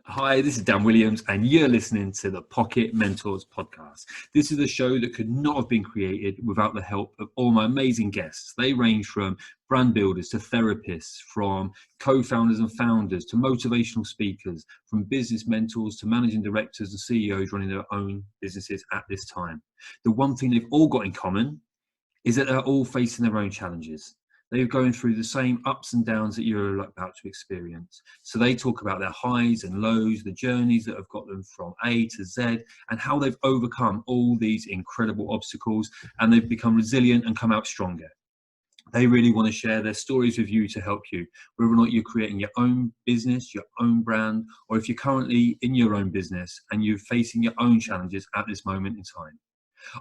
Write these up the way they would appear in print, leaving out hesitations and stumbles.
Hi, this is Dan Williams, and you're listening to the Pocket Mentors podcast. This is a show that could not have been created without the help of all my amazing guests. They range from brand builders to therapists, from co-founders and founders to motivational speakers, from business mentors to managing directors and CEOs running their own businesses at this time. The one thing they've all got in common is that they're all facing their own challenges. They're going through the same ups and downs that you're about to experience. So they talk about their highs and lows, the journeys that have got them from A to Z, and how they've overcome all these incredible obstacles, and they've become resilient and come out stronger. They really want to share their stories with you to help you, whether or not you're creating your own business, your own brand, or if you're currently in your own business and you're facing your own challenges at this moment in time.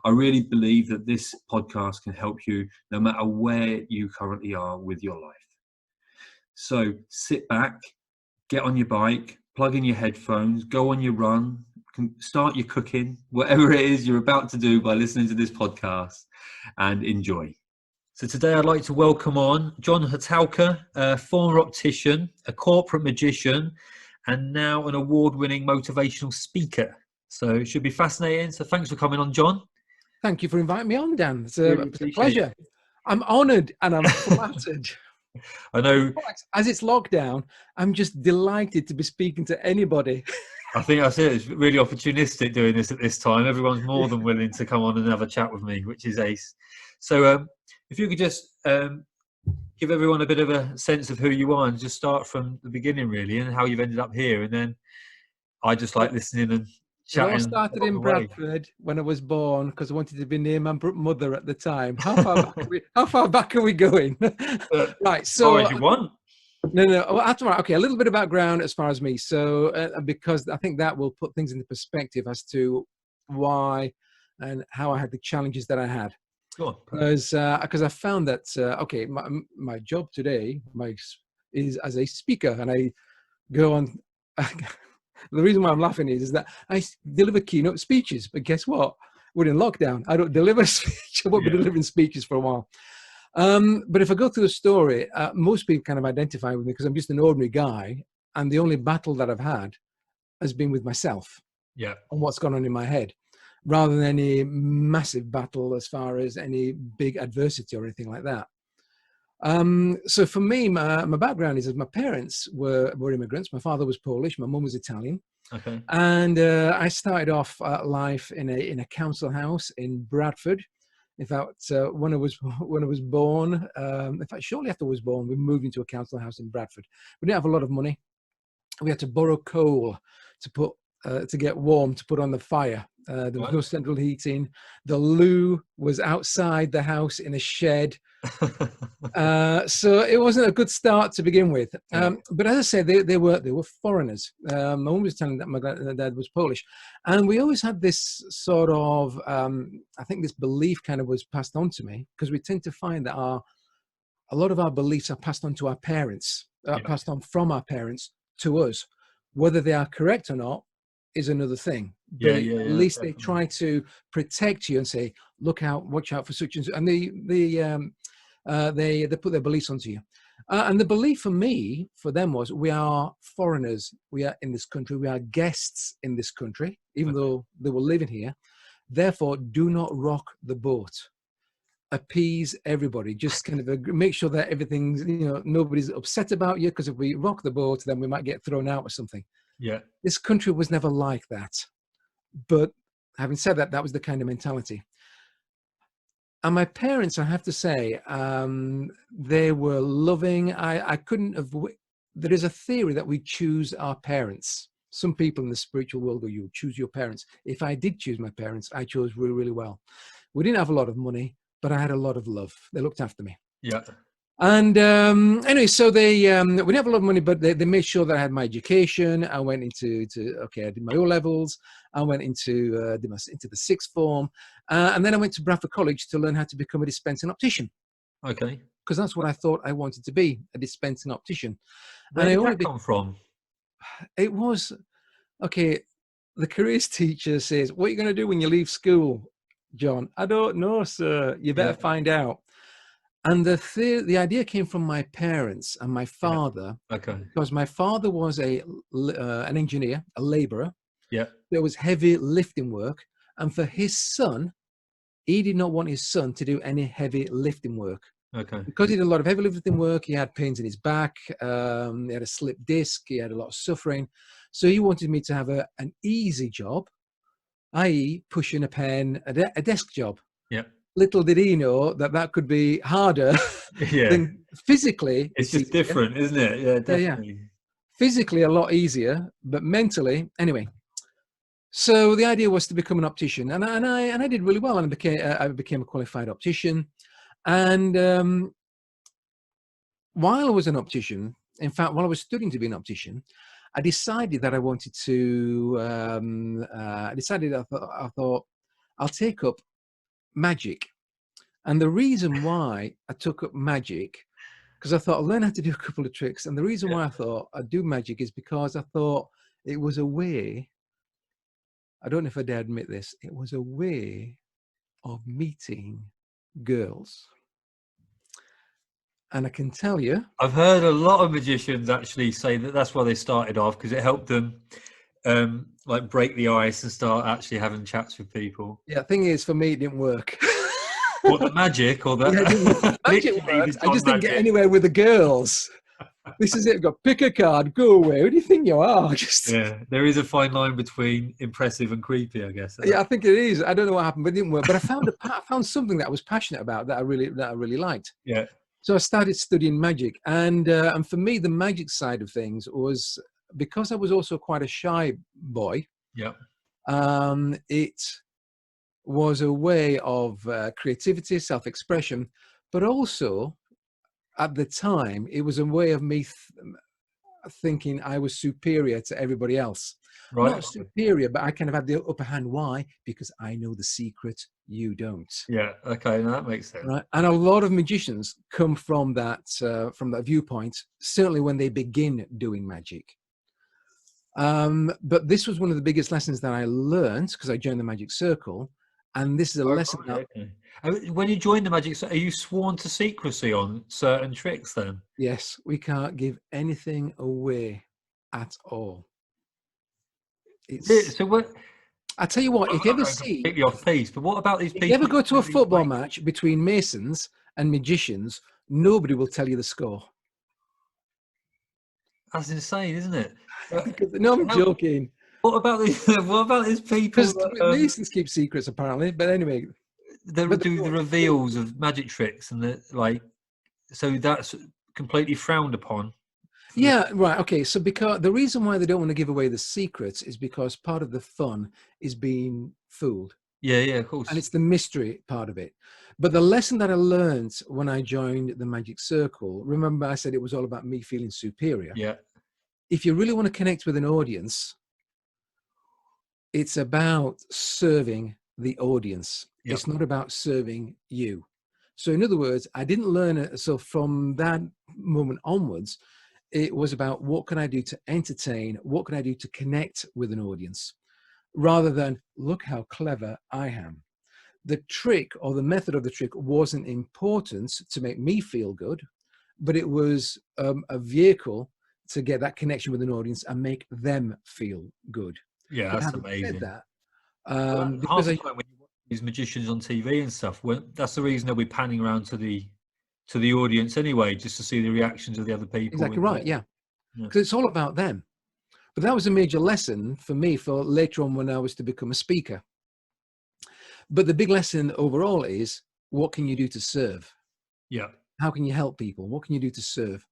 I really believe that this podcast can help you no matter where you currently are with your life. So sit back, get on your bike, plug in your headphones, go on your run, start your cooking, whatever it is you're about to do by listening to this podcast, and enjoy. So today I'd like to welcome on John Hotowka, a former optician, a corporate magician, and now an award-winning motivational speaker. So it should be fascinating. So thanks for coming on, John. Thank you for inviting me on, Dan. It's a pleasure. I'm honoured and I'm flattered. I know. As it's lockdown, I'm just delighted to be speaking to anybody. I think that's it. It's really opportunistic doing this at this time. Everyone's more than willing to come on and have a chat with me, which is ace. So if you could just give everyone a bit of a sense of who you are and just start from the beginning, really, and how you've ended up here. And then I just like listening and chatting. It all started in Bradford when I was born because I wanted to be near my mother at the time. How far back are we going? Right. So, if you want. No. Okay, a little bit of background as far as me. So, because I think that will put things into perspective as to why and how I had the challenges that I had. Because I found that my job today is as a speaker, and I go on. The reason why I'm laughing is that I deliver keynote speeches, but guess what? We're in lockdown. I don't deliver speech. I won't be delivering speeches for a while. But if I go through the story, most people kind of identify with me because I'm just an ordinary guy, and the only battle that I've had has been with myself. Yeah. And what's gone on in my head, rather than any massive battle as far as any big adversity or anything like that. So for me, my background is that my parents were immigrants. My father was Polish, my mum was Italian. Okay. And I started off life in a council house in Bradford. In fact, when I was born, in fact, shortly after I was born, we moved into a council house in Bradford. We didn't have a lot of money. We had to borrow coal to get warm, to put on the fire. There was no central heating. The loo was outside the house in a shed. So it wasn't a good start to begin with. But as I said, they were foreigners. My mum was telling that my dad was Polish. And we always had this sort of, I think this belief kind of was passed on to me, because we tend to find that a lot of our beliefs are passed on to our parents, passed on from our parents to us. Whether they are correct or not is another thing. But at least definitely. They try to protect you and say, look out, watch out for such and such. And they put their beliefs onto you. And the belief for them was, we are foreigners. We are in this country. We are guests in this country, even though they were living here. Therefore, do not rock the boat. Appease everybody. Just kind of make sure that everything's, nobody's upset about you, because if we rock the boat, then we might get thrown out or something. Yeah. This country was never like that. But having said that, that was the kind of mentality. And my parents, I have to say, they were loving. I couldn't have. There is a theory that we choose our parents. Some people in the spiritual world go, you choose your parents. If I did choose my parents, I chose really, really well. We didn't have a lot of money, but I had a lot of love. They looked after me. Yeah. And anyway, so we didn't have a lot of money, but they made sure that I had my education. I went I did my O-levels. I went into the sixth form. And then I went to Bradford College to learn how to become a dispensing optician. Okay. Because that's what I thought I wanted to be, a dispensing optician. Where did that come from? It was, the careers teacher says, what are you going to do when you leave school, John? I don't know, sir. You better find out. And the idea came from my parents and my Yeah. father, Okay. because my father was an engineer, a labourer. Yeah. There was heavy lifting work, and for his son, he did not want his son to do any heavy lifting work. Okay. Because he did a lot of heavy lifting work, he had pains in his back, he had a slipped disc, he had a lot of suffering. So he wanted me to have an easy job, i.e. pushing a pen, a desk job. Yeah. Little did he know that that could be harder Yeah. than physically. It's just easier. different, isn't it? Yeah, Yeah, yeah. definitely. Physically a lot easier, but mentally, anyway. So the idea was to become an optician, and I did really well, and I became a qualified optician. And while I was an optician, in fact, while I was studying to be an optician, I decided that I wanted to. I thought I'll take up magic, and the reason why I took up magic, because I thought I'll learn how to do a couple of tricks, and the reason Yeah. why I thought I'd do magic is because I thought it was a way. I don't know if I dare admit this. It was a way of meeting girls. And I can tell you, I've heard a lot of magicians actually say that that's why they started off, because it helped them like break the ice and start actually having chats with people. yeah, thing is, for me, it didn't work. What, the magic or the Yeah, it didn't work. Magic literally worked. the I John just didn't get magic? anywhere with the girls. This is it. Go pick a card, go away. Who do you think you are? Just Yeah, there is a fine line between impressive and creepy, I guess. yeah, I think it is. I don't know what happened, but it didn't work. But I found something that I was passionate about that I really liked. Yeah, So I started studying magic, and for me, the magic side of things was because I was also quite a shy boy. yeah, It was a way of creativity, self-expression, but also at the time, it was a way of me thinking I was superior to everybody else. right. Not superior, but I kind of had the upper hand. Why? Because I know the secret, you don't. Yeah, okay, now that makes sense. Right, and a lot of magicians come from that viewpoint. Certainly, when they begin doing magic. But this was one of the biggest lessons that I learned because I joined the Magic Circle, and this is a Oh, lesson right, that okay. When you joined the magic, are you sworn to secrecy on certain tricks then? yes, we can't give anything away at all. Yeah, It's so what? I tell you what, I'm if you not ever going see, completely off piece, but what about these if you ever people? go to a Who do football like, match between Masons and magicians, nobody will tell you the score. that's insane, isn't it? But No, I'm how, joking. what about these? What about these people Because that Masons keep secrets apparently. But anyway, they but do the reveals of magic tricks and the like? So that's completely frowned upon. yeah, right. Okay. So because the reason why they don't want to give away the secrets is because part of the fun is being fooled. Yeah, yeah, of And course. it's the mystery part of it. But the lesson that I learned when I joined the Magic Circle, remember I said it was all about me feeling superior. Yeah, If you really want to connect with an audience, it's about serving the audience. yeah, It's not about serving you. So in other words, I didn't learn it. So from that moment onwards, it was about what can I do to entertain? What can I do to connect with an audience? Rather than look how clever I am. The trick or the method of the trick wasn't important to make me feel good, but it was a vehicle to get that connection with an audience and make them feel good. yeah. But That's having said amazing. that, But half because the I time when you watch these magicians on TV and stuff, that's the reason they'll be panning around to the audience anyway, just to see the reactions of the other people. exactly And right, yeah, yeah, because it's all about them. But that was a major lesson for me for later on when I was to become a speaker. But the big lesson overall is what can you do to serve? yeah, How can you help people? What can you do to serve?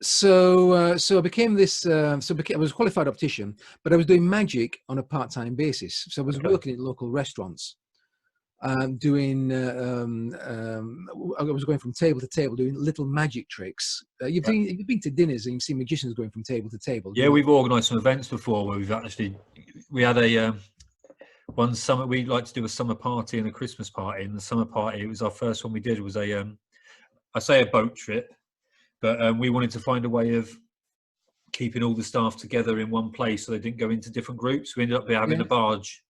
So I became this. I was a qualified optician, but I was doing magic on a part-time basis. So I was okay, working in local restaurants, doing. I was going from table to table doing little magic tricks. yeah. You've been to dinners and you've seen magicians going from table to table Yeah, doing. we've organised some events before where we had a one summer. We like to do a summer party and a Christmas party. And the summer party, it was our first one we did, was I say a boat trip, but we wanted to find a way of keeping all the staff together in one place so they didn't go into different groups. We ended up having Yeah. a barge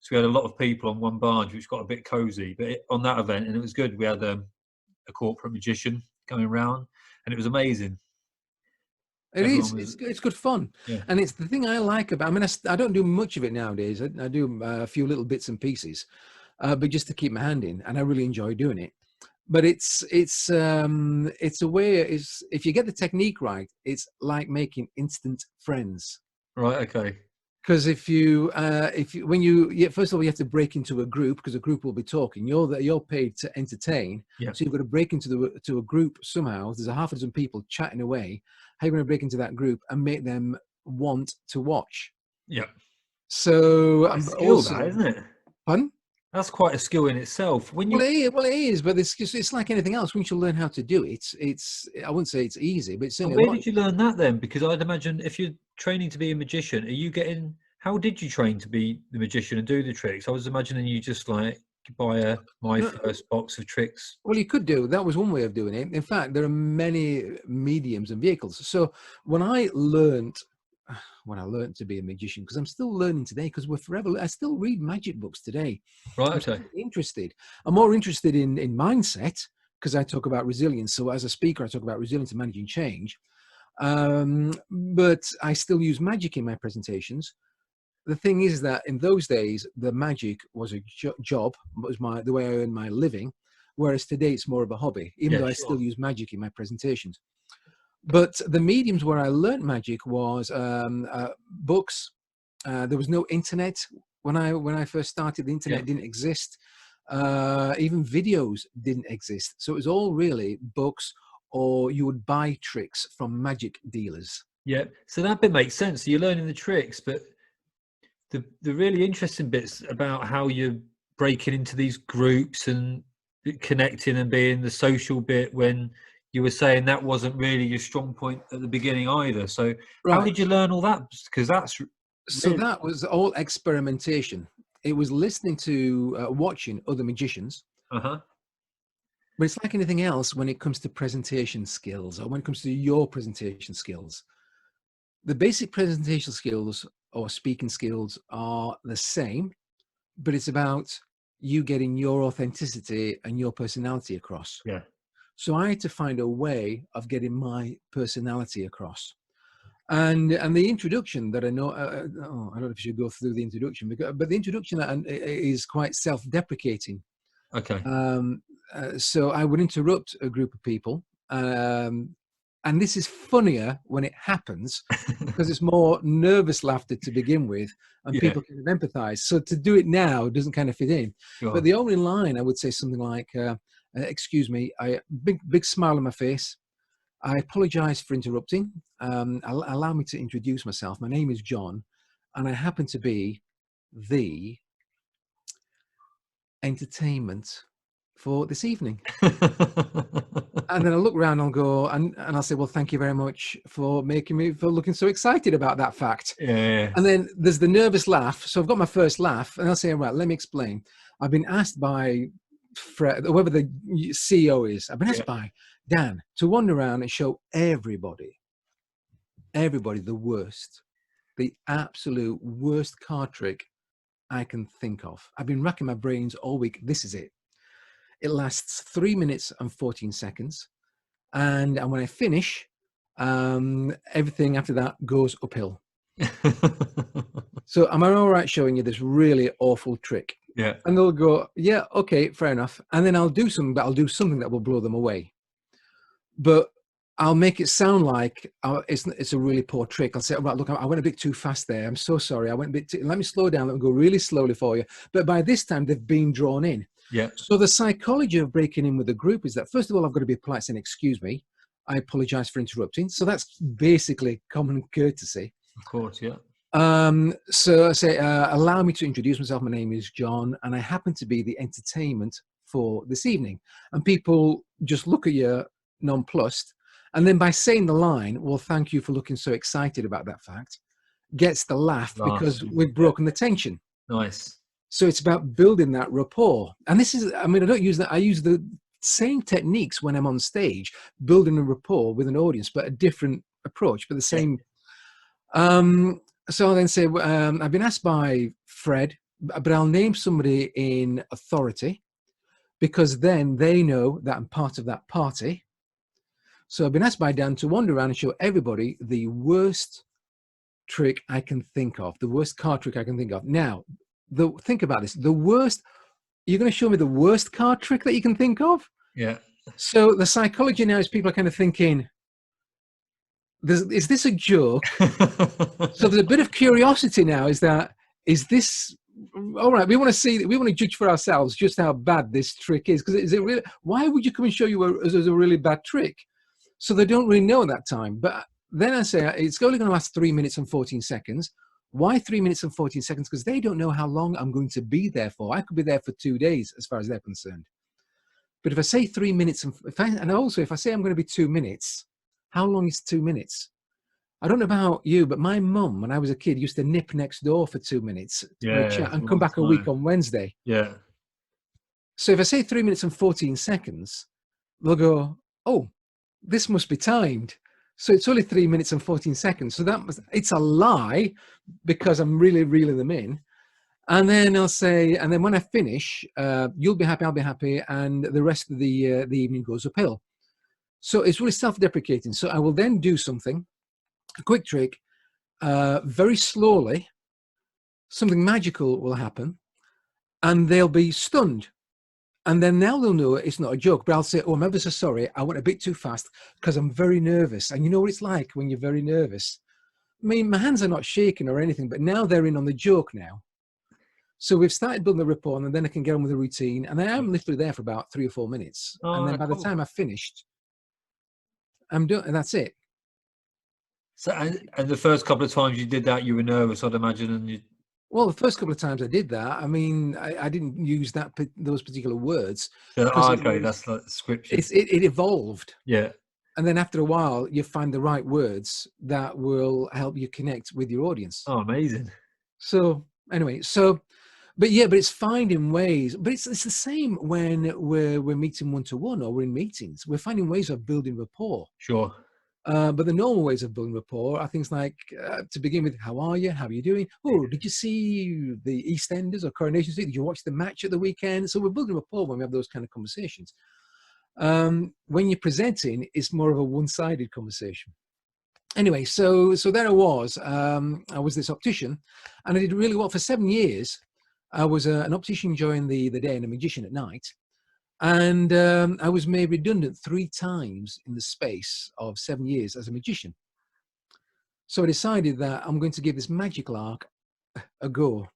So we had a lot of people on one barge, which got a bit cozy. But on that event, and it was good, we had a corporate magician coming around, and it was amazing. It Everyone is. was, It's good fun, yeah, and it's the thing I like about. I mean, I don't do much of it nowadays. I do a few little bits and pieces, but just to keep my hand in, and I really enjoy doing it. But it's a way. Is if you get the technique right, it's like making instant friends. right, okay, Because if you when you yeah, first of all you have to break into a group because a group will be talking. You're paid to entertain, yeah, so you've got to break into a group somehow. There's a half a dozen people chatting away. How are you going to break into that group and make them want to watch? yeah. So Quite a skill, also, that, isn't it? pardon? That's quite a skill in itself. When you, Well, it is, but it's like anything else. Once you learn how to do it, it's I wouldn't say it's easy, but it's and certainly a where lot. did you learn that then? Because I'd imagine if you're training to be a magician, are you getting? How did you train to be the magician and do the tricks? I was imagining you just like buy my No, first box of tricks. well, you could do. That was one way of doing it. In fact, there are many mediums and vehicles. So when I learned, when I learned to be a magician, because I'm still learning today, because we're forever. I still read magic books today. Right. I'm Okay. still interested. I'm more interested in mindset because I talk about resilience. So as a speaker, I talk about resilience and managing change. But I still use magic in my presentations. The thing is that in those days, the magic was a job, was the way I earned my living, whereas today it's more of a hobby, even Yeah. though I still Sure. use magic in my presentations. But the mediums where I learned magic was books. There was no internet when I first started. The Yeah. internet didn't exist. Even videos didn't exist. So it was all really books, or you would buy tricks from magic dealers. Yeah. So that bit makes sense. So you're learning the tricks, but the really interesting bits about how you're breaking into these groups and connecting and being the social bit when you were saying that wasn't really your strong point at the beginning either. So how Right. did you learn all that? Because that's So really, that was all experimentation. It was listening to, watching other magicians. uh-huh. But it's like anything else when it comes to presentation skills or when it comes to your presentation skills. The basic presentation skills or speaking skills are the same, but it's about you getting your authenticity and your personality across. Yeah. So I had to find a way of getting my personality across. And the introduction that I know, I don't know if you should go through the introduction, but the introduction is quite self-deprecating. Okay. Um, so I would interrupt a group of people, and this is funnier when it happens because it's more nervous laughter to begin with, and Yeah. people can empathize. So to do it now doesn't kind of fit in. But Sure. the only line I would say something like, "Excuse me," big smile on my face. I apologize for interrupting. Allow me to introduce myself. My name is John, and I happen to be the entertainment for this evening. And then I'll look around and I'll go, and I'll say, well, thank you very much for for looking so excited about that fact. Yeah. And then there's the nervous laugh. So I've got my first laugh, and I'll say, right, let me explain. I've been asked by Fred, whoever the CEO is, I've been Yeah. asked by Dan to wander around and show everybody the absolute worst card trick I can think of. I've been racking my brains all week. This is it. It lasts 3 minutes and 14 seconds. And when I finish, everything after that goes uphill. So am I all right showing you this really awful trick? Yeah. And they'll go, yeah, okay, fair enough. And then I'll do something, but I'll do something that will blow them away. But I'll make it sound like it's a really poor trick. I'll say, right, look, I went a bit too fast there. I'm so sorry. I went a bit let me slow down. Let me go really slowly for you. But by this time, they've been drawn in. Yeah. So the psychology of breaking in with a group is that, first of all, I've got to be polite saying, excuse me, I apologize for interrupting. So that's basically common courtesy. Of course. Yeah. So I say, allow me to introduce myself. My name is John, and I happen to be the entertainment for this evening. And people just look at you nonplussed. And then by saying the line, well, thank you for looking so excited about that fact, gets the laugh because we've Yeah. broken the tension. Nice. So it's about building that rapport. And this is, I mean, I don't use that. I use the same techniques when I'm on stage, building a rapport with an audience, but a different approach, but the Yeah. same. So I'll then say, I've been asked by Fred but I'll name somebody in authority, because then they know that I'm part of that party. So I've been asked by Dan to wander around and show everybody the worst trick I can think of, the worst card trick I can think of. Now, think about this. The worst, you're going to show me the worst card trick that you can think of? Yeah. So the psychology now is people are kind of thinking, is this a joke? So there's a bit of curiosity now, is this, all right, we want to judge for ourselves just how bad this trick is. Because is it really, why would you come and show you as a really bad trick? So they don't really know at that time. But then I say, it's only going to last 3 minutes and 14 seconds. Why 3 minutes and 14 seconds? Because they don't know how long I'm going to be there for. I could be there for 2 days as far as they're concerned. But if I say 3 minutes, and also if I say I'm going to be 2 minutes, how long is 2 minutes? I don't know about you, but my mum, when I was a kid, used to nip next door for 2 minutes for a chat and come back a week on Wednesday. Yeah. So if I say 3 minutes and 14 seconds, they'll go, oh, this must be timed. So it's only 3 minutes and 14 seconds. So it's a lie, because I'm really reeling them in. And then I'll say, and then when I finish, you'll be happy, I'll be happy, and the rest of the evening goes uphill. So it's really self-deprecating. So I will then do something, a quick trick, very slowly. Something magical will happen, and they'll be stunned. And then now they'll know it's not a joke. But I'll say, oh, I'm ever so sorry, I went a bit too fast because I'm very nervous. And you know what it's like when you're very nervous. I mean, my hands are not shaking or anything, but now they're in on the joke now. So we've started building the rapport, and then I can get on with the routine. And then I'm literally there for about 3 or 4 minutes. And then by the time I've finished, I'm done, and that's it. So, and the first couple of times you did that, you were nervous, I'd imagine, and well, the first couple of times I did that, I mean, I didn't use those particular words. Okay, that's like scripture. It evolved. Yeah. And then after a while, you find the right words that will help you connect with your audience. Oh, amazing. So anyway, but it's finding ways, but it's the same when we're meeting one-to-one or we're in meetings. We're finding ways of building rapport. Sure. But the normal ways of building rapport are things like, to begin with, how are you? How are you doing? Oh, did you see the EastEnders or Coronation Street? Did you watch the match at the weekend? So we're building rapport when we have those kind of conversations. When you're presenting, it's more of a one-sided conversation. Anyway, so there I was this optician, and I did really well for 7 years. I was an optician during the day and a magician at night. And I was made redundant 3 times in the space of 7 years as a magician. So I decided that I'm going to give this magical arc a go.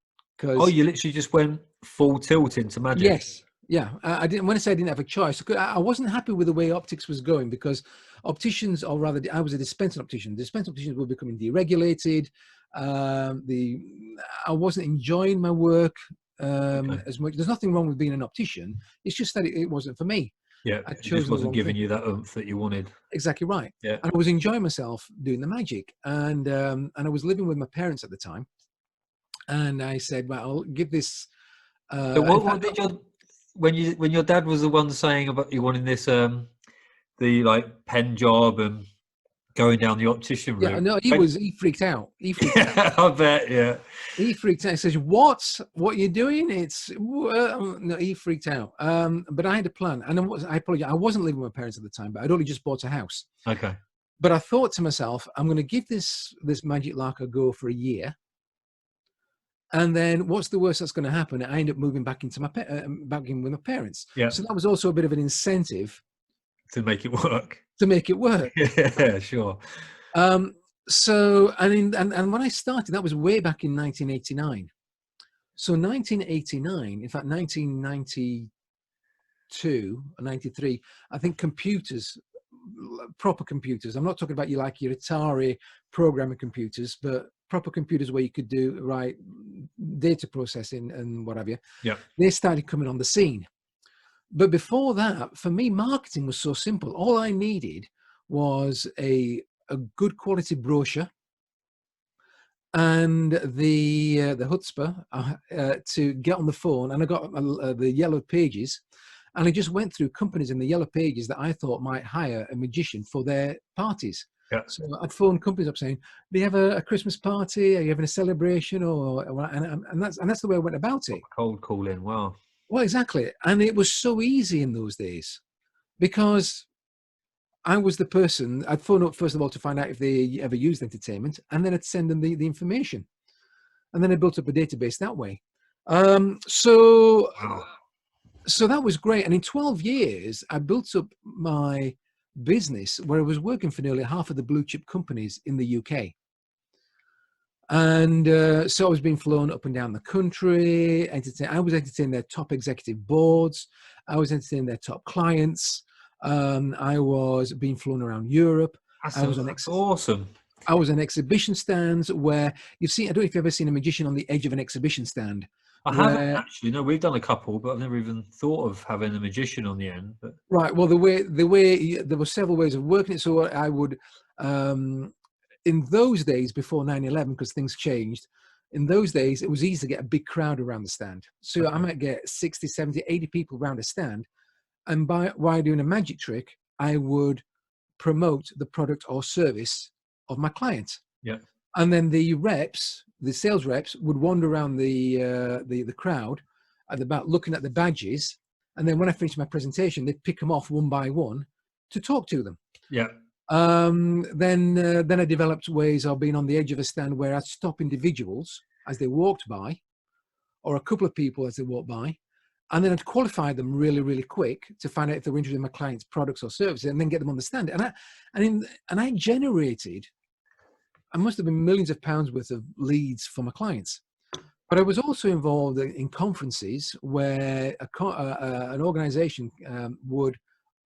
Oh, you literally just went full tilt into magic? Yes. Yeah. I didn't. When I say I didn't have a choice, I wasn't happy with the way optics was going, because opticians, or rather, I was a dispensing optician. Dispensing opticians were becoming deregulated. I wasn't enjoying my work as much. There's nothing wrong with being an optician. It's just that it wasn't for me. Yeah, it just wasn't giving you that oomph that you wanted. Exactly right. Yeah, and I was enjoying myself doing the magic, and I was living with my parents at the time, and I said, "Well, I'll give this." So what did when your dad was the one saying about you wanting this the like pen job and going down the optician route? Yeah, no, he freaked out. He freaked out. I bet, yeah. He freaked out. He says, "What you're doing?" No, he freaked out. But I had a plan, and I apologize. I wasn't living with my parents at the time, but I'd only just bought a house. Okay. But I thought to myself, I'm going to give this magic lark a go for a year, and then what's the worst that's going to happen? I end up moving back into back in with my parents. Yeah. So that was also a bit of an incentive to make it work. Yeah, sure. So and when I started, that was way back in 1989. So 1989, in fact 1992 or 93, I think computers, proper computers, I'm not talking about your Atari programming computers, but proper computers where you could do data processing and what have you. Yeah. They started coming on the scene. But before that, for me, marketing was so simple. All I needed was a good quality brochure and the chutzpah to get on the phone. And I got the yellow pages, and I just went through companies in the yellow pages that I thought might hire a magician for their parties. Yeah. So I'd phone companies up saying, "Do you have a Christmas party? Are you having a celebration?" And that's the way I went about it. Cold calling. Wow. Well, exactly. And it was so easy in those days because I was the person. I'd phone up first of all to find out if they ever used entertainment, and then I'd send them the information, and then I built up a database that way. Um, so Wow. so that was great. And in 12 years, I built up my business where I was working for nearly half of the blue chip companies in the UK. And so I was being flown up and down the country. I was entertaining their top executive boards. I was entertaining their top clients. I was being flown around Europe. That's, I was that's awesome. I was on exhibition stands where you've seen. I don't know if you've ever seen a magician on the edge of an exhibition stand. I haven't Where actually. No, we've done a couple, but I've never even thought of having a magician on the end. But right, well, the way there were several ways of working it. So I would, in those days before 9/11, because things changed. In those days, it was easy to get a big crowd around the stand. So I might get 60, 70, 80 people around a stand. And while doing a magic trick, I would promote the product or service of my client. yeah, And then the sales reps, would wander around the crowd at the back, looking at the badges. And then when I finished my presentation, they'd pick them off one by one to talk to them. yeah, Then I developed ways of being on the edge of a stand where I'd stop individuals as they walked by, or a couple of people as they walked by, and then I'd qualify them really, really quick to find out if they were interested in my client's products or services, and then get them on the stand. And I generated, I must have been millions of pounds worth of leads for my clients. But I was also involved in conferences where an organization would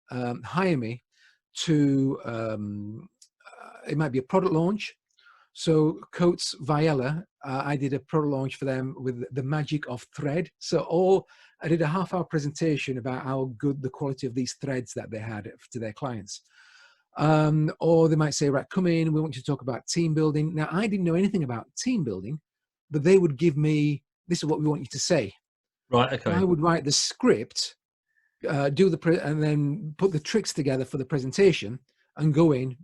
hire me to, it might be a product launch. So Coates Viella, I did a product launch for them with the magic of thread. I did a half-hour presentation about how good the quality of these threads that they had to their clients. Or they might say, right, come in, we want you to talk about team building. Now, I didn't know anything about team building, but they would give me, this is what we want you to say. right, okay. I would write the script, and then put the tricks together for the presentation and go in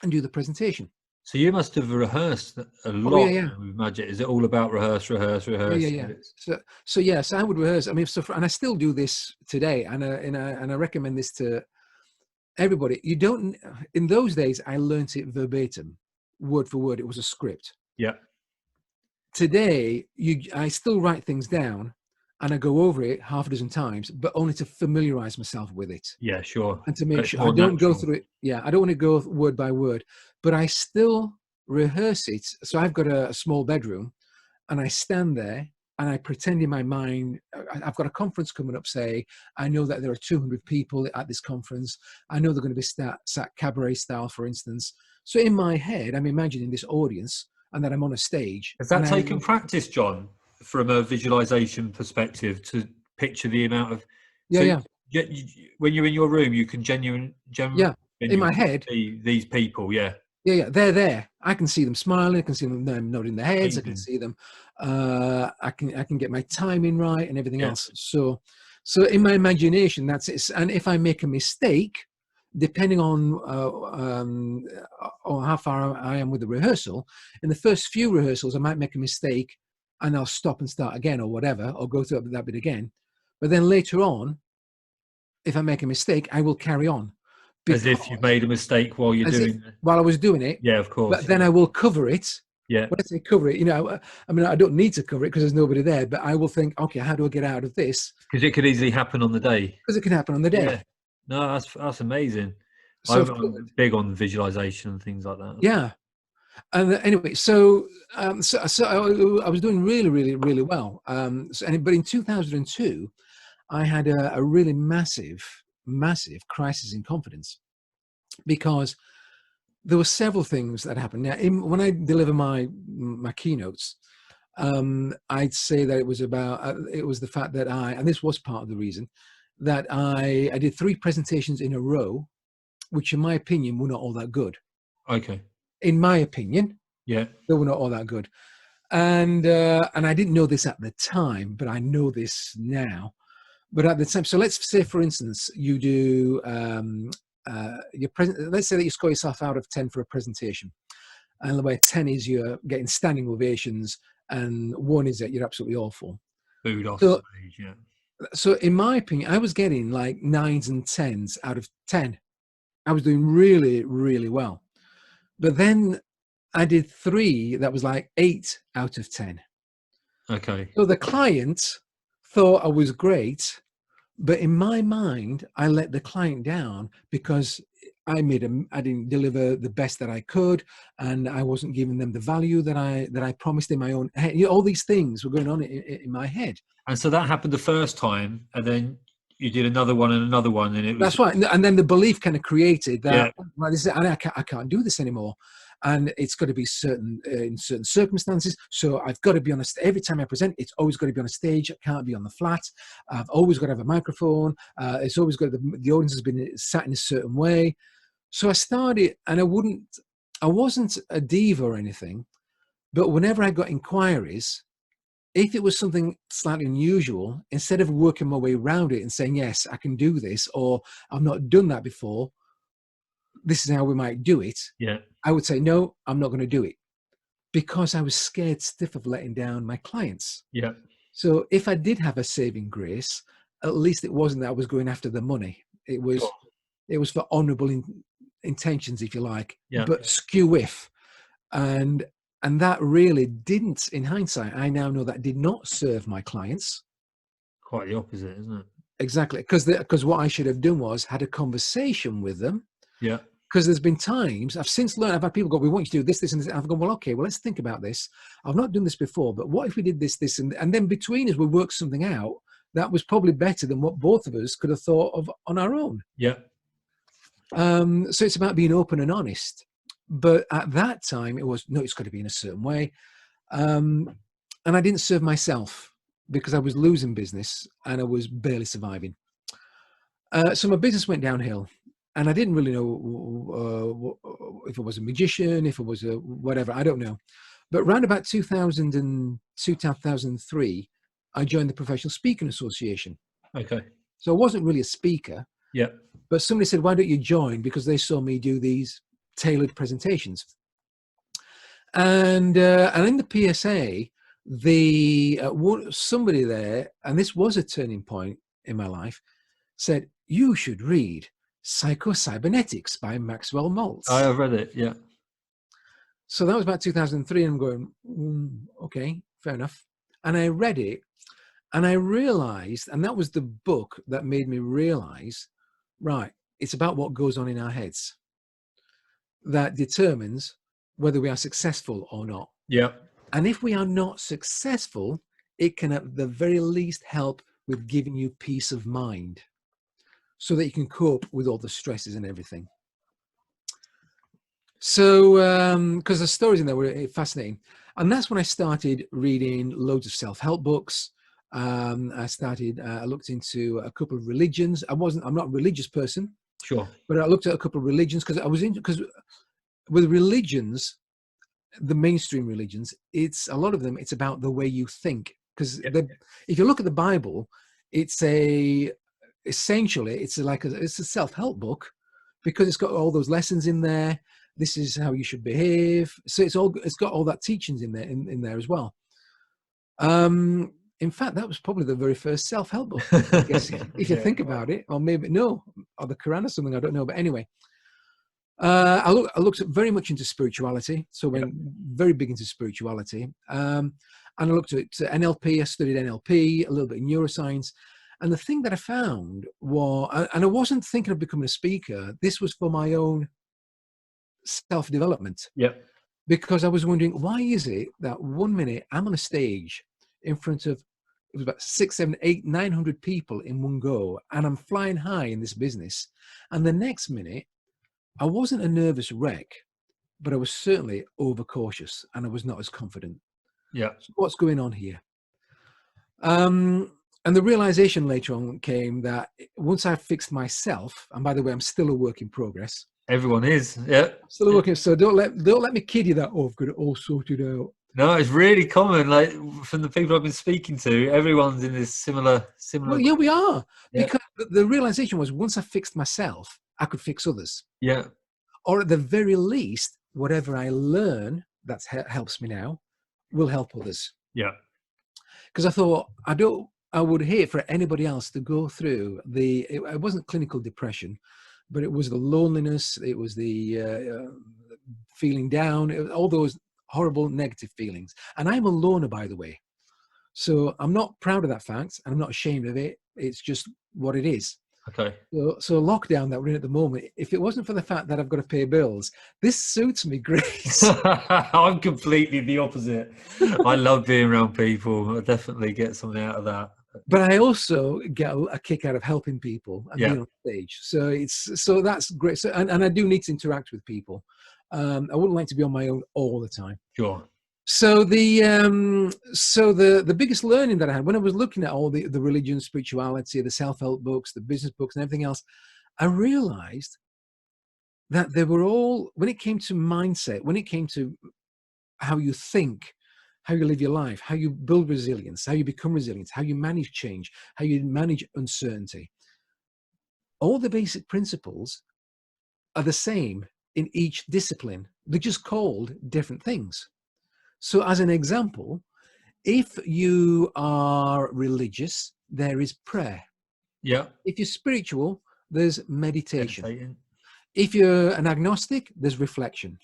and do the presentation. So you must have rehearsed a lot with magic. Is it all about rehearse? Yeah. So yes, I would rehearse. I mean, and I still do this today, and I recommend this to everybody. You don't. In those days, I learnt it verbatim, word for word. It was a script. Yeah. Today, I still write things down, and I go over it half a dozen times, but only to familiarize myself with it. Yeah, sure. And to make sure I don't go through it. Yeah, I don't want to go word by word, but I still rehearse it. So I've got a small bedroom, and I stand there and I pretend in my mind, I've got a conference coming up, say, I know that there are 200 people at this conference. I know they're going to be sat cabaret style, for instance. So in my head, I'm imagining this audience and that I'm on a stage. Has that taken practice, John, from a visualization perspective, to picture the amount of... Yeah. When you're in your room, you can genuinely in my head, see these people, yeah, they're there. I can see them smiling. I can see them nodding their heads. amazing. I can see them. I can get my timing right and everything else. So in my imagination, that's it. And if I make a mistake, depending on how far I am with the rehearsal, in the first few rehearsals, I might make a mistake, and I'll stop and start again, or whatever, or go through that bit again. But then later on, if I make a mistake, I will carry on. As if you've made a mistake while you're doing it. While I was doing it. Yeah, of course. But then I will cover it. Yeah. When I say cover it, I mean, I don't need to cover it because there's nobody there, but I will think, okay, how do I get out of this? Because it could easily happen on the day. Because it can happen on the day. Yeah. No, that's amazing. So I'm big on visualization and things like that. Yeah. And anyway, so I was doing really, really, really well. But in 2002, I had a really massive crisis in confidence, because there were several things that happened. Now, when I deliver my keynotes, I'd say that it was the fact that and this was part of the reason, that I did 3 presentations in a row, which in my opinion were not all that good. Okay. In my opinion, yeah, they were not all that good. And I didn't know this at the time, but I know this now. But at the time, so let's say, for instance, you do let's say that you score yourself out of 10 for a presentation, and where 10 is you're getting standing ovations, and 1 is that you're absolutely awful. Booed off So, stage, yeah. so in my opinion, I was getting like 9s and 10s out of 10. I was doing really, really well. But then I did 3 that was like 8 out of 10. Okay. So the client thought I was great, but in my mind, I let the client down because I didn't deliver the best that I could, and I wasn't giving them the value that I promised in my own head. You know, all these things were going on in my head. And so that happened the first time, and then you did another one and another one, and it was... That's right. And then the belief kind of created that, Yeah. well, I can't do this anymore. And it's got to be in certain circumstances. So I've got to be on every time I present, it's always got to be on a stage. It can't be on the flat. I've always got to have a microphone. It's always got the audience has been sat in a certain way. So I started, and I wasn't a diva or anything, but whenever I got inquiries, if it was something slightly unusual, instead of working my way around it and saying, yes, I can do this, or I've not done that before, this is how we might do it. Yeah. I would say, no, I'm not going to do it, because I was scared stiff of letting down my clients. Yeah. So if I did have a saving grace, at least it wasn't that I was going after the money. It was, Sure. it was for honorable intentions, if you like, Yeah. but skew with. And that really didn't, in hindsight, I now know that did not serve my clients. Quite the opposite, isn't it? Exactly. Because what I should have done was had a conversation with them. Yeah. Because there's been times I've since learned, I've had people go, we want you to do this, this, and this. I've gone, well, okay, well, let's think about this. I've not done this before, but what if we did this, this, and then between us, we worked something out that was probably better than what both of us could have thought of on our own. Yeah. So it's about being open and honest. But at that time, it was, no, it's got to be in a certain way. And I didn't serve myself because I was losing business and I was barely surviving. So my business went downhill, and I didn't really know if I was a magician, if it was a whatever, I don't know. But around about 2002, 2003, I joined the Professional Speaking Association. Okay. So I wasn't really a speaker. Yeah. But somebody said, why don't you join? Because they saw me do these tailored presentations. And in the PSA, somebody there, and this was a turning point in my life, said, you should read Psycho-Cybernetics by Maxwell Maltz. I have read it, yeah. So that was about 2003, and I'm going, okay, fair enough. And I read it, and I realized, and that was the book that made me realize, right, it's about what goes on in our heads that determines whether we are successful or not. Yeah. And if we are not successful, it can at the very least help with giving you peace of mind so that you can cope with all the stresses and everything. So, because the stories in there were fascinating. And that's when I started reading loads of self-help books. I looked into a couple of religions. I'm not a religious person. Sure. But I looked at a couple of religions because with religions, the mainstream religions, it's a lot of them, it's about the way you think. Because if you look at the Bible, it's essentially it's a self-help book, because it's got all those lessons in there. This is how you should behave. So it's got all that teachings in there in there as well. In fact, that was probably the very first self-help book, I guess, if you think about it, or maybe no, or the Quran or something, I don't know. But anyway, I looked very much into spirituality, so went very big into spirituality. And I looked at NLP. I studied NLP, a little bit of neuroscience. And the thing that I found was, and I wasn't thinking of becoming a speaker. This was for my own self-development. Yeah. Because I was wondering, why is it that 1 minute I'm on a stage in front of, it was about 6, 7, 8, 900 people in one go, and I'm flying high in this business. And the next minute, I wasn't a nervous wreck, but I was certainly overcautious, and I was not as confident. Yeah. So what's going on here? And the realization later on came that once I fixed myself, and by the way, I'm still a work in progress. Everyone is, yeah. Still working. So don't let me kid you that, oh, I've got it all sorted out. No, it's really common. Like from the people I've been speaking to, everyone's in this similar. Well, yeah, we are. Yeah, Because the realization was once I fixed myself, I could fix others. yeah, Or at the very least, whatever I learn that helps me now will help others. yeah, Because I thought, I would hate for anybody else to go through it wasn't clinical depression, but it was the loneliness, it was the feeling down, it was all those horrible negative feelings. And I'm a loner, by the way. So I'm not proud of that fact, and I'm not ashamed of it. It's just what it is. okay. So lockdown that we're in at the moment, if it wasn't for the fact that I've got to pay bills, this suits me great. I'm completely the opposite. I love being around people. I definitely get something out of that. But I also get a kick out of helping people and Yeah, being on stage. So that's great. So, and I do need to interact with people. I wouldn't like to be on my own all the time. sure. So the biggest learning that I had when I was looking at all the religion, spirituality, the self-help books, the business books, and everything else, I realized that they were all, when it came to mindset, when it came to how you think, how you live your life, how you build resilience, how you become resilient, how you manage change, how you manage uncertainty, all the basic principles are the same in each discipline. They're just called different things. So as an example, if you are religious, there is prayer. Yeah, If you're spiritual, there's meditation. meditating. If you're an agnostic, there's reflection.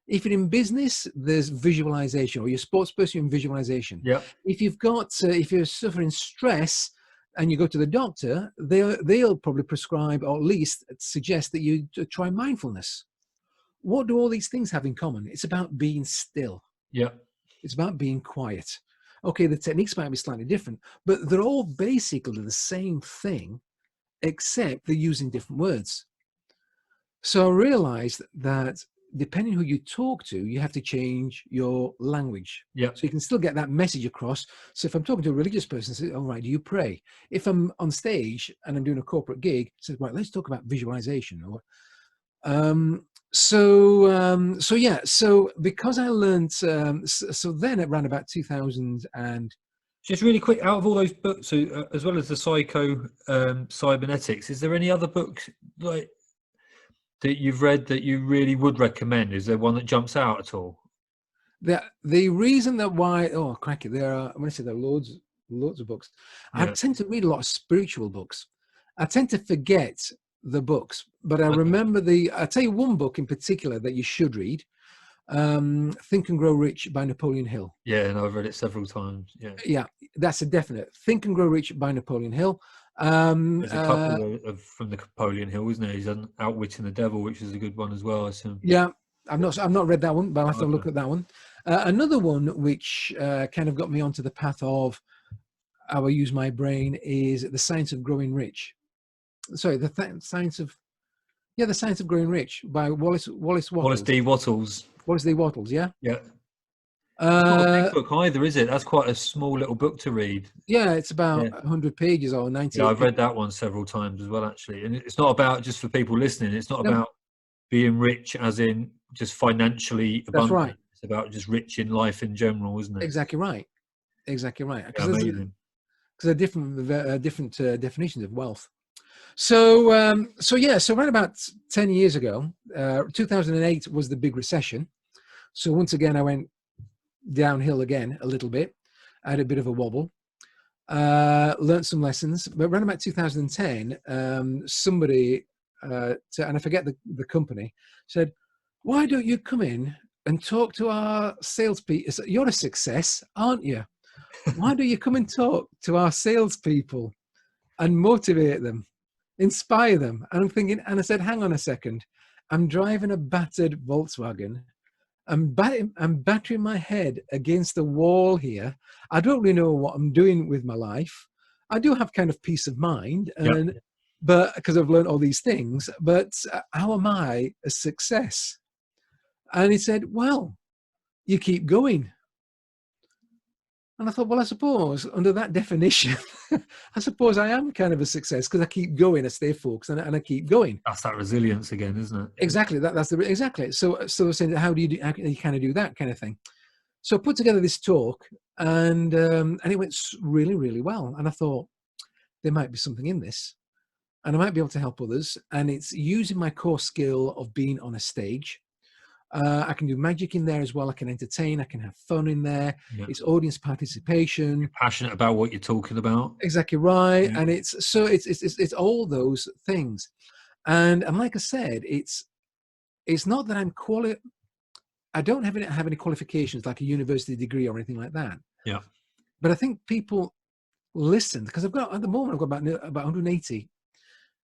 If you're in business, there's visualization, or you're a sports person, you're in visualization. Yeah, If if you're suffering stress and you go to the doctor, they'll probably prescribe, or at least suggest that you try mindfulness. What do all these things have in common? It's about being still. yeah, It's about being quiet. Okay, the techniques might be slightly different, but they're all basically the same thing, except they're using different words. So I realized that depending who you talk to, you have to change your language. yeah, So you can still get that message across. So if I'm talking to a religious person, I say, all right, do you pray? If I'm on stage and I'm doing a corporate gig, I say, right, let's talk about visualization. Or so yeah, so because I learned so then around about 2000 and Just really quick, out of all those books, so as well as the cybernetics, is there any other books like that you've read that you really would recommend? Is there one that jumps out at all? the reason that why, oh cracky, there are, when I say there are loads of books, I Yeah. tend to read a lot of spiritual books. I tend to forget the books, but I Okay. remember I'll tell you one book in particular that you should read. Think and Grow Rich by Napoleon Hill. Yeah, and I've read it several times. Yeah. Yeah, that's a definite. Think and Grow Rich by Napoleon Hill. There's a couple from the Napoleon Hill, isn't there? He's on Outwitting the Devil, which is a good one as well, I assume. Yeah, I've not read that one, but I'll have to look Okay. at that one. Another one which kind of got me onto the path of how I use my brain is The Science of Growing Rich. Sorry, Science of Growing Rich by Wallace Wallace Wattles. D. Wattles. Wallace D. Wattles, yeah. Yeah. It's not a big book either, is it? That's quite a small little book to read. Yeah, it's about Yeah. 100 pages or 90. Yeah, I've read that one several times as well, actually. And it's not about, just for people listening, it's not No. about being rich as in just financially That's abundant. right. It's about just rich in life in general, isn't it? Exactly right. Exactly right. Yeah, Because amazing. there are different definitions of wealth. So around about 10 years ago, 2008 was the big recession. So once again, I went downhill again a little bit. I had a bit of a wobble. Learned some lessons, but around about 2010, somebody, and I forget the company, said, "Why don't you come in and talk to our salespeople? You're a success, aren't you? Why don't you come and talk to our salespeople and motivate them, inspire them?" And I'm thinking, and I said, "Hang on a second, I'm driving a battered Volkswagen. I'm battering my head against the wall here. I don't really know what I'm doing with my life. I do have kind of peace of mind, Yeah. but because I've learned all these things, but how am I a success?" And he said, "Well, you keep going." And I thought, well, I suppose under that definition, I suppose I am kind of a success because I keep going, I stay focused, and I keep going. That's that resilience again, isn't it? Exactly. Exactly. So saying, how do you kind of do that kind of thing? So I put together this talk, and it went really, really well. And I thought there might be something in this, and I might be able to help others. And it's using my core skill of being on a stage. I can do magic in there as well. I can entertain. I can have fun in there. Yeah. It's audience participation. Passionate about what you're talking about. Exactly right. Yeah. And it's all those things. And like I said, it's not that I don't have any qualifications like a university degree or anything like that. Yeah. But I think people listen, because at the moment I've got about 180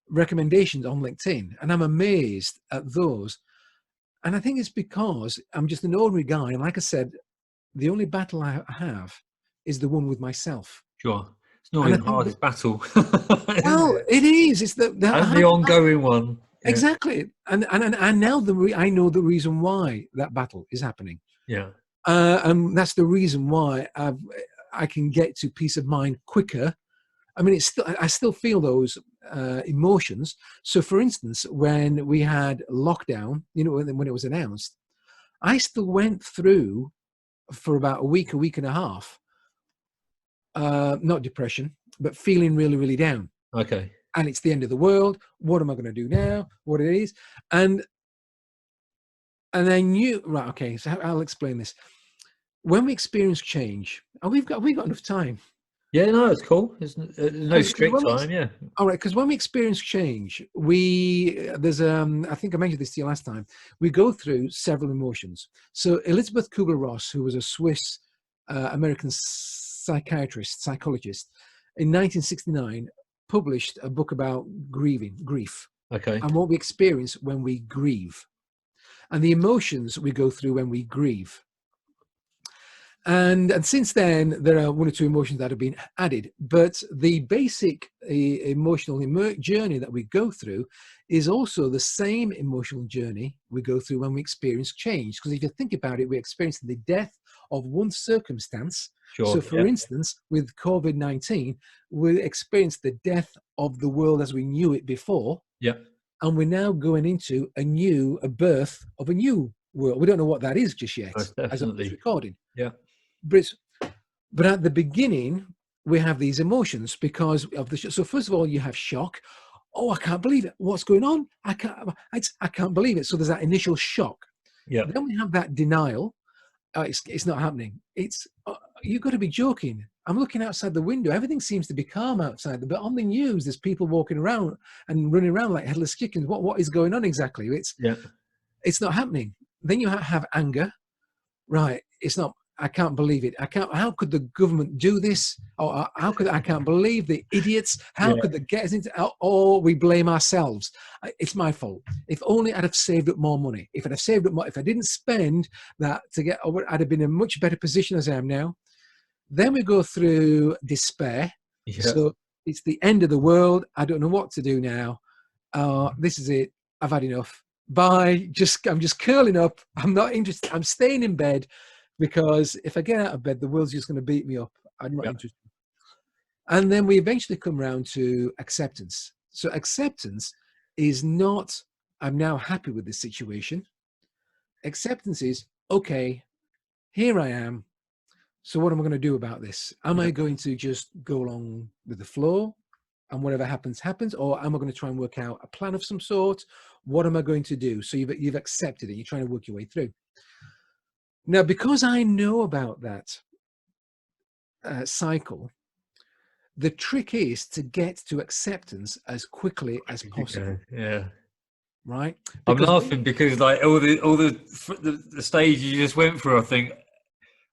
recommendations on LinkedIn, and I'm amazed at those. And I think it's because I'm just an ordinary guy. And like I said, the only battle I have is the one with myself. Sure. It's not And I even the think hardest battle. well, it is. It's and the ongoing one. Yeah. Exactly. And now I know the reason why that battle is happening. Yeah. And that's the reason why I can get to peace of mind quicker. I mean, I still feel those emotions. So, for instance, when we had lockdown, when it was announced, I still went through for about a week and a half, not depression, but feeling really, really down. Okay. And it's the end of the world. What am I going to do now? What it is? And I knew, right, okay, so I'll explain this. When we experience change, and we've got enough time. Yeah, no, it's cool. There's no strict time, yeah. All right, because when we experience change, there's I think I mentioned this to you last time. We go through several emotions. So Elizabeth Kubler-Ross, who was a Swiss American psychologist, in 1969, published a book about grief, Okay. and what we experience when we grieve, and the emotions we go through when we grieve. And since then, there are one or two emotions that have been added, but the basic emotional journey that we go through is also the same emotional journey we go through when we experience change. Because if you think about it, we experience the death of one circumstance. Sure. So, for instance, with COVID-19, we experienced the death of the world as we knew it before. Yeah. And we're now going into a birth of a new world. We don't know what that is just yet, as of this recording. Yeah. But at the beginning, we have these emotions because of the so first of all, you have shock. Oh, I can't believe it. What's going on? I can't believe it. So there's that initial shock. Yeah. Then we have that denial. It's not happening. You've got to be joking. I'm looking outside the window. Everything seems to be calm outside. But on the news, there's people walking around and running around like headless chickens. What is going on exactly? It's not happening. Then you have anger. Right. It's not. I can't believe it. How could the government do this? Or I can't believe the idiots. How could they get us into, or we blame ourselves. It's my fault. If only I'd have saved up more money. If I'd have saved up more, if I didn't spend that to get over, I'd have been in a much better position as I am now. Then we go through despair. Yeah. So it's the end of the world. I don't know what to do now. This is it. I've had enough. Bye. I'm just curling up. I'm not interested. I'm staying in bed. Because if I get out of bed, the world's just going to beat me up. I'm not interested. And then we eventually come around to acceptance. So acceptance is not, I'm now happy with this situation. Acceptance is, okay, here I am. So what am I going to do about this? Am I going to just go along with the flow and whatever happens, happens? Or am I going to try and work out a plan of some sort? What am I going to do? So you've accepted it. You're trying to work your way through. Now, because I know about that cycle, the trick is to get to acceptance as quickly as possible. Yeah. Right? I'm laughing because like all the stages you just went through, I think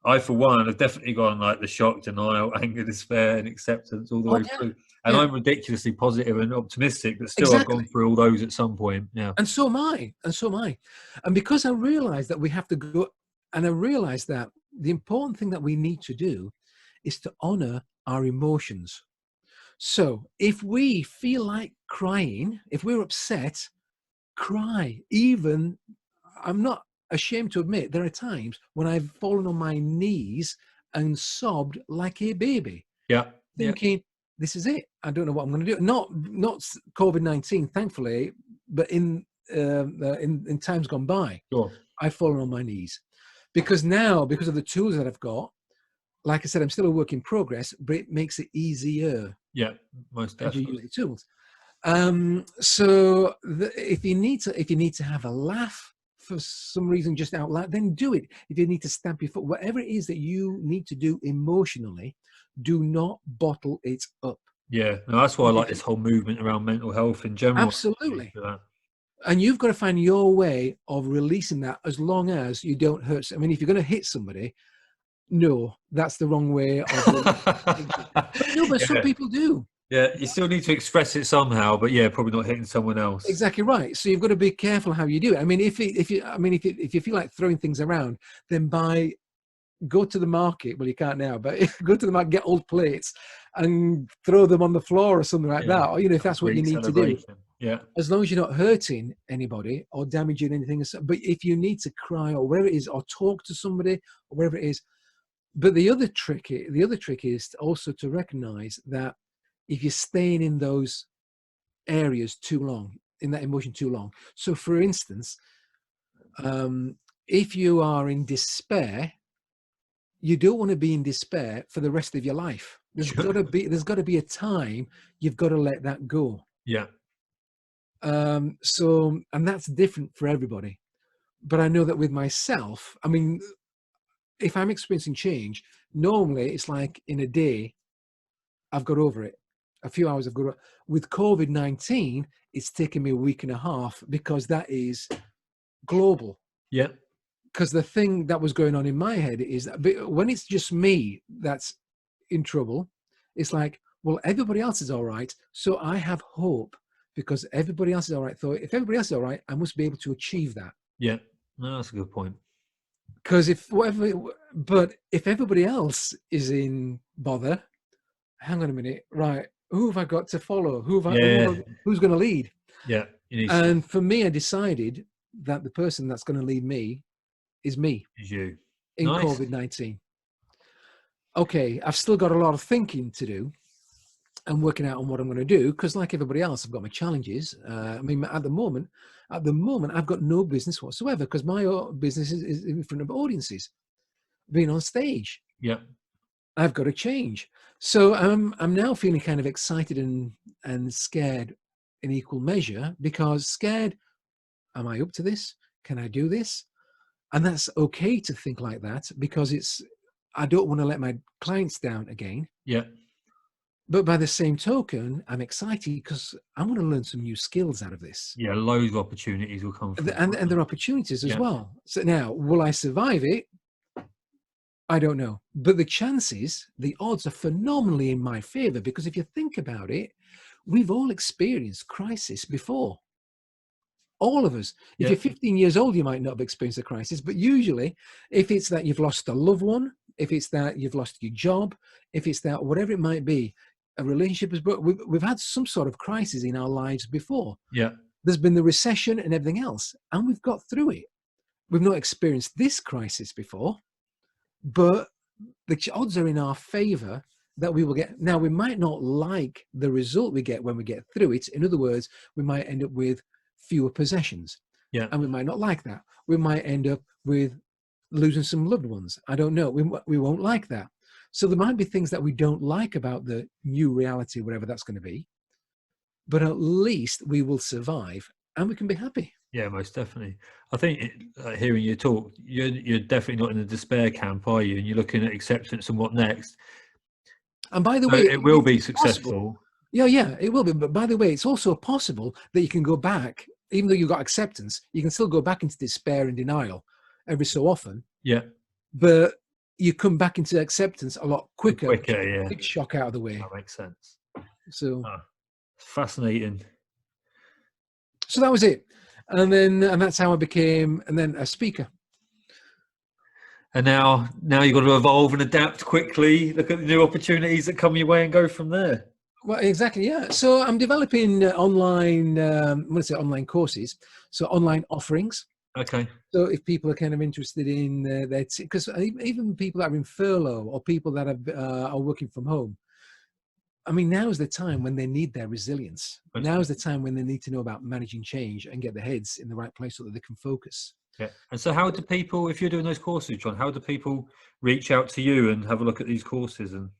I, for one, have definitely gone like the shock, denial, anger, despair, and acceptance all the way through. And I'm ridiculously positive and optimistic, but still I've gone through all those at some point. Yeah. And so am I. And because I realized that we have to go, and I realized that the important thing that we need to do is to honor our emotions. So if we feel like crying, if we're upset, cry. Even, I'm not ashamed to admit, there are times when I've fallen on my knees and sobbed like a baby. Yeah. Thinking, this is it. I don't know what I'm going to do. Not COVID-19, thankfully, but in times gone by, Sure. I've fallen on my knees. because now, because of the tools that I've got, like I said, I'm still a work in progress, but it makes it easier Yeah, most as you use definitely. the tools. So if you need to have a laugh for some reason, just out loud, then do it. If you need to stamp your foot, whatever it is that you need to do emotionally, do not bottle it up. Yeah, no, that's why I like this whole movement around mental health in general. Actually, Absolutely. for that. And you've got to find your way of releasing that, as long as you don't hurt. I mean, if you're going to hit somebody, no, that's the wrong way of thinking. But no, but some Yeah, people do. yeah, you still need to express it somehow, but yeah, probably not hitting someone else. Exactly right. So you've got to be careful how you do it. I mean, if you feel like throwing things around, then go to the market. Well, you can't now, but go to the market, get old plates, and throw them on the floor or something like Yeah, that. Or if that's what you complete need to do, celebration. Yeah, as long as you're not hurting anybody or damaging anything. But if you need to cry or whatever it is, or talk to somebody or whatever it is. But the other trick is also to recognize that if you're staying in those areas too long, in that emotion too long. So, for instance, if you are in despair, you don't want to be in despair for the rest of your life. sure. There's got to be a time you've got to let that go. Yeah, And that's different for everybody. But I know that with myself, I mean, if I'm experiencing change, normally it's like in a day, I've got over it. A few hours I've got over. With COVID-19, it's taken me a week and a half, because that is global. yeah, Because the thing that was going on in my head is that when it's just me that's in trouble, it's like, well, everybody else is all right, so I have hope, because everybody else is all right. So if everybody else is all right, I must be able to achieve that. yeah. No, that's a good point. Because but if everybody else is in bother, hang on a minute, right? Who have I got to follow? Yeah, Who's going to lead? yeah. You need to And for me, I decided that the person that's going to lead me is me use you. in Nice. COVID-19. Okay, I've still got a lot of thinking to do and working out on what I'm going to do, because like everybody else, I've got my challenges. I mean, at the moment, I've got no business whatsoever, because my business is in front of audiences, being on stage. Yeah, I've got to change. So I'm now feeling kind of excited and scared in equal measure, because scared, am I up to this? Can I do this? And that's okay to think like that, because I don't want to let my clients down again. yeah, But by the same token, I'm excited because I want to learn some new skills out of this. yeah. Loads of opportunities will come from And, it, and won't there are opportunities they? as Yeah, well. So now, will I survive it? I don't know. But the odds are phenomenally in my favor, because if you think about it, we've all experienced crisis before. All of us. If yeah, you're 15 years old, you might not have experienced a crisis, but usually, if it's that you've lost a loved one, if it's that you've lost your job, if it's that whatever it might be, a relationship is broken, we've had some sort of crisis in our lives before. yeah, There's been the recession and everything else, and we've got through it. We've not experienced this crisis before, but the odds are in our favor that we will get. Now, we might not like the result we get when we get through it. In other words, we might end up with fewer possessions, yeah, and we might not like that. We might end up with losing some loved ones. I don't know. We won't like that. So there might be things that we don't like about the new reality, whatever that's going to be, but at least we will survive and we can be happy. yeah. Most definitely. I think hearing you talk, you're definitely not in the despair camp, are you? And you're looking at acceptance and what next. And by the So way, it will be it's possible. successful. Yeah, it will be. But by the way, it's also possible that you can go back, even though you've got acceptance, you can still go back into despair and denial every so often. Yeah, But you come back into acceptance a lot quicker, quicker. Yeah, big shock out of the way. that makes sense. So, Ah, fascinating. so that was it. And that's how I became, and then a speaker. And now you've got to evolve and adapt quickly. Look at the new opportunities that come your way and go from there. Well, exactly, yeah. So I'm developing online, I'm going to say online courses, so online offerings. Okay. So if people are kind of interested in that, because even people that are in furlough or people that are working from home, I mean, now is the time when they need their resilience. Now is the time when they need to know about managing change and get their heads in the right place so that they can focus. Yeah. And so how do people, if you're doing those courses, John, how do people reach out to you and have a look at these courses? And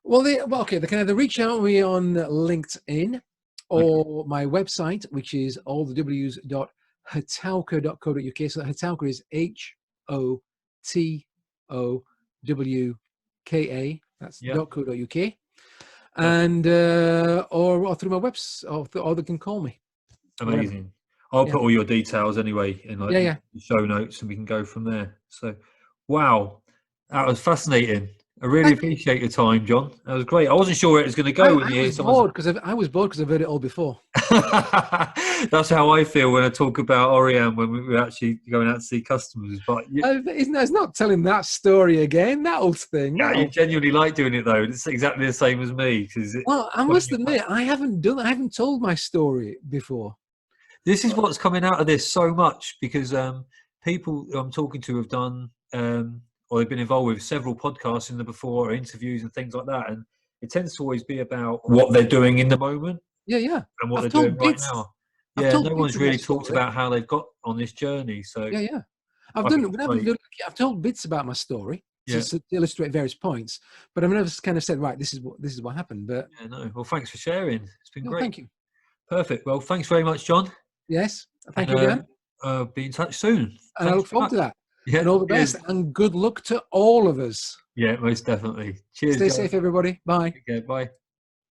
Well, they can either reach out to me on LinkedIn okay. or my website, which is allthews.hotowka.co.uk. So Hotowka is HOTOWKA. That's Yeah. .co.uk. Perfect. And or through my website, or they can call me. Whatever. Amazing. I'll Yeah. put all your details anyway in like Yeah. Yeah. the show notes, and we can go from there. So, wow, that was fascinating. I really Thank you. appreciate your time, John. That was great. I wasn't sure where it was going to go when I you hear was someone's. bored because I've heard it all before. That's how I feel when I talk about Oriam when we were actually going out to see customers. But It's not telling that story again. That old thing. yeah, you No. genuinely like doing it though. It's exactly the same as me because Well, I must admit, I haven't told my story before. this is what's coming out of this so much because people I'm talking to have done or they've been involved with several podcasts in the before or interviews and things like that, and it tends to always be about what they're doing in the moment Yeah, yeah. and what I've they're doing told right bits. now. I've Yeah, no told bits one's of my really talked story. about how they've got on this journey. So Yeah, yeah. I think it's great. I've told bits about my story Yeah, to illustrate various points, but I've never kind of said, right, this is what happened. But yeah, no. Well, thanks for sharing. It's been no, great. thank you. Perfect. Well, thanks very much, John, Yes, thank you and again, be in touch soon. and I Thanks look very forward to much. that. Yeah, And all the cheers. best, and good luck to all of us. Yeah, most definitely. Cheers, Stay guys. safe, everybody. Bye. Okay, bye.